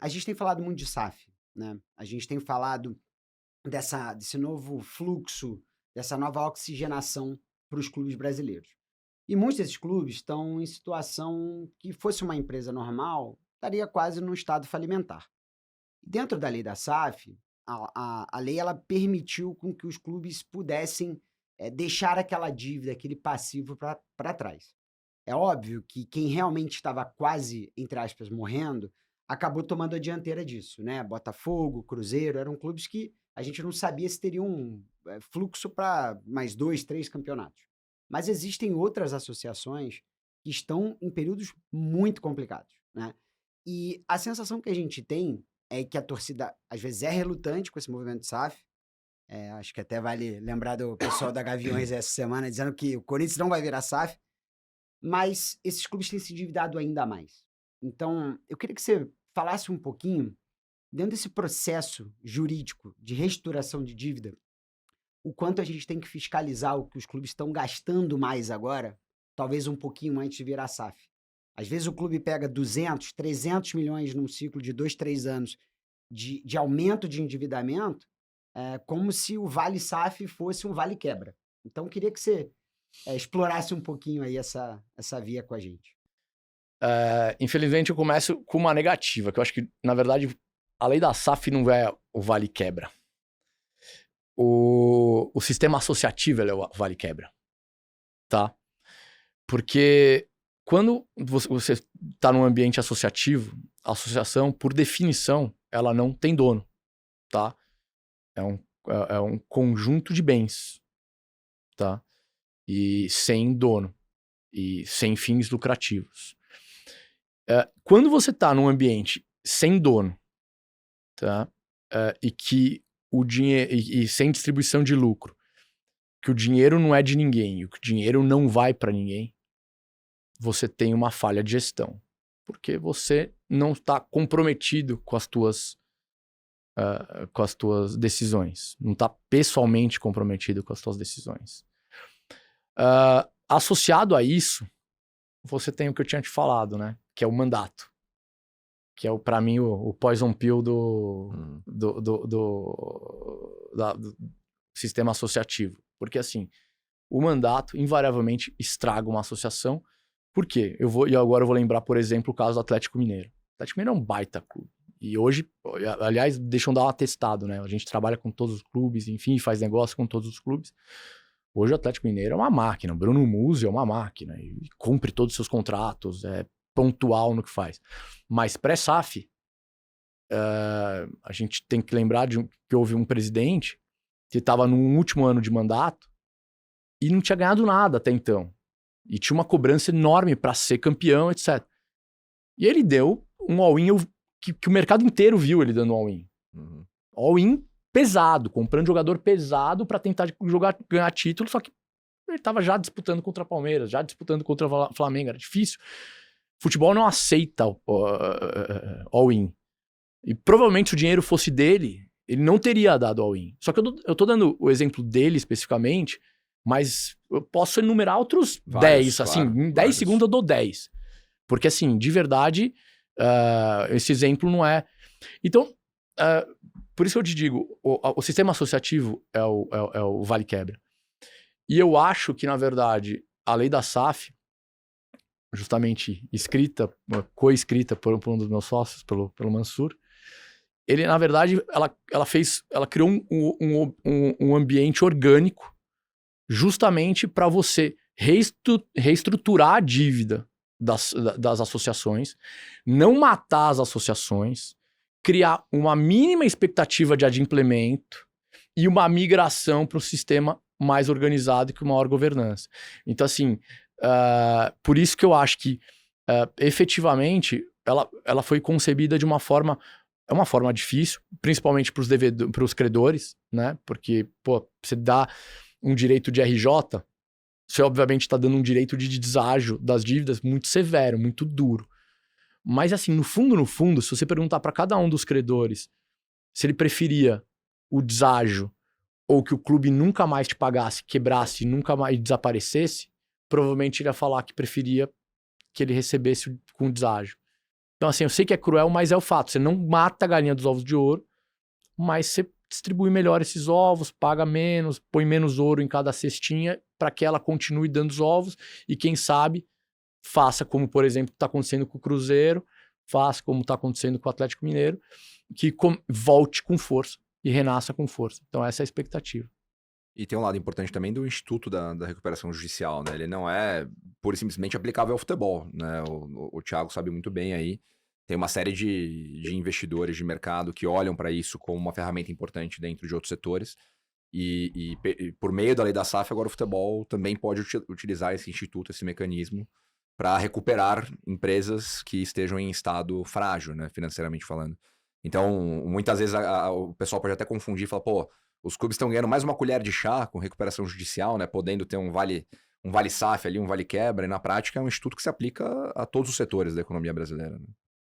a gente tem falado muito de SAF, né? A gente tem falado desse novo fluxo, dessa nova oxigenação para os clubes brasileiros. E muitos desses clubes estão em situação que fosse uma empresa normal, estaria quase no estado falimentar. Dentro da lei da SAF, a lei ela permitiu com que os clubes pudessem deixar aquela dívida, aquele passivo para trás. É óbvio que quem realmente estava quase, entre aspas, morrendo, acabou tomando a dianteira disso, né? Botafogo, Cruzeiro, eram clubes que a gente não sabia se teriam fluxo para mais 2, 3 campeonatos. Mas existem outras associações que estão em períodos muito complicados, né? E a sensação que a gente tem é que a torcida, às vezes, é relutante com esse movimento de SAF. Acho que até vale lembrar do pessoal da Gaviões essa semana dizendo que o Corinthians não vai virar SAF, mas esses clubes têm se endividado ainda mais. Então, eu queria que você falasse um pouquinho, dentro desse processo jurídico de reestruturação de dívida, o quanto a gente tem que fiscalizar o que os clubes estão gastando mais agora, talvez um pouquinho antes de virar SAF. Às vezes o clube pega 200, 300 milhões num ciclo de 2, 3 anos de aumento de endividamento, como se o Vale SAF fosse um Vale Quebra. Então, eu queria que você explorasse um pouquinho aí essa via com a gente. Infelizmente, eu começo com uma negativa, que eu acho que, na verdade, a lei da SAF não é o Vale Quebra. O sistema associativo é o Vale Quebra, tá? Porque quando você está num ambiente associativo, a associação, por definição, ela não tem dono, tá? É um conjunto de bens, tá? E sem dono, e sem fins lucrativos. Quando você está num ambiente sem dono, tá? E que o dinheiro e sem distribuição de lucro, que o dinheiro não é de ninguém, e que o dinheiro não vai para ninguém, você tem uma falha de gestão, porque você não está comprometido com as tuas decisões, não está pessoalmente comprometido com as tuas decisões. Associado a isso, você tem o que eu tinha te falado, né? Que é o mandato. Que é, para mim, o poison pill do sistema associativo. Porque, assim, o mandato, invariavelmente, estraga uma associação. Por quê? Agora eu vou lembrar, por exemplo, o caso do Atlético Mineiro. O Atlético Mineiro é um baita clube. E hoje, aliás, deixam dar um atestado, né? A gente trabalha com todos os clubes, enfim, faz negócio com todos os clubes. Hoje o Atlético Mineiro é uma máquina, o Bruno Musi é uma máquina, e cumpre todos os seus contratos, é pontual no que faz. Mas pré-SAF, a gente tem que lembrar que houve um presidente que estava no último ano de mandato e não tinha ganhado nada até então. E tinha uma cobrança enorme para ser campeão, etc. E ele deu um all-in que o mercado inteiro viu ele dando all-in. Uhum. All-in pesado, comprando jogador pesado para tentar ganhar título, só que ele estava já disputando contra Palmeiras, já disputando contra o Flamengo, era difícil. Futebol não aceita all-in. E provavelmente se o dinheiro fosse dele, ele não teria dado all-in. Só que eu tô dando o exemplo dele especificamente, mas eu posso enumerar outros Vários, 10, assim, claro, em 10 vários. segundos eu dou 10. Porque assim, de verdade, esse exemplo não é... Então, por isso que eu te digo, o sistema associativo é o Vale Quebra. E eu acho que, na verdade, a lei da SAF, justamente co-escrita por um dos meus sócios, pelo Mansur, ele, na verdade, ela criou um ambiente orgânico justamente para você reestruturar a dívida das associações, não matar as associações, criar uma mínima expectativa de adimplemento e uma migração para um sistema mais organizado e com maior governança. Então, assim, por isso que eu acho que, efetivamente, ela foi concebida de uma forma... É uma forma difícil, principalmente para os credores, né? Porque, você dá um direito de RJ, você obviamente está dando um direito de deságio das dívidas muito severo, muito duro. Mas, assim, no fundo, se você perguntar para cada um dos credores se ele preferia o deságio ou que o clube nunca mais te pagasse, quebrasse, nunca mais desaparecesse, provavelmente ele ia falar que preferia que ele recebesse com deságio. Então, assim, eu sei que é cruel, mas é o fato. Você não mata a galinha dos ovos de ouro, mas você distribui melhor esses ovos, paga menos, põe menos ouro em cada cestinha para que ela continue dando os ovos e, quem sabe, faça como, por exemplo, está acontecendo com o Cruzeiro, faça como está acontecendo com o Atlético Mineiro, que volte com força e renasça com força. Então, essa é a expectativa. E tem um lado importante também do Instituto da Recuperação Judicial, né? Ele não é pura e simplesmente aplicável ao futebol, né? O Thiago sabe muito bem aí. Tem uma série de investidores de mercado que olham para isso como uma ferramenta importante dentro de outros setores. E por meio da lei da SAF, agora o futebol também pode utilizar esse instituto, esse mecanismo, para recuperar empresas que estejam em estado frágil, né? Financeiramente falando. Então, muitas vezes o pessoal pode até confundir e falar, pô, os clubes estão ganhando mais uma colher de chá com recuperação judicial, né? Podendo ter um vale SAF ali, um vale quebra, e na prática é um instituto que se aplica a todos os setores da economia brasileira, né?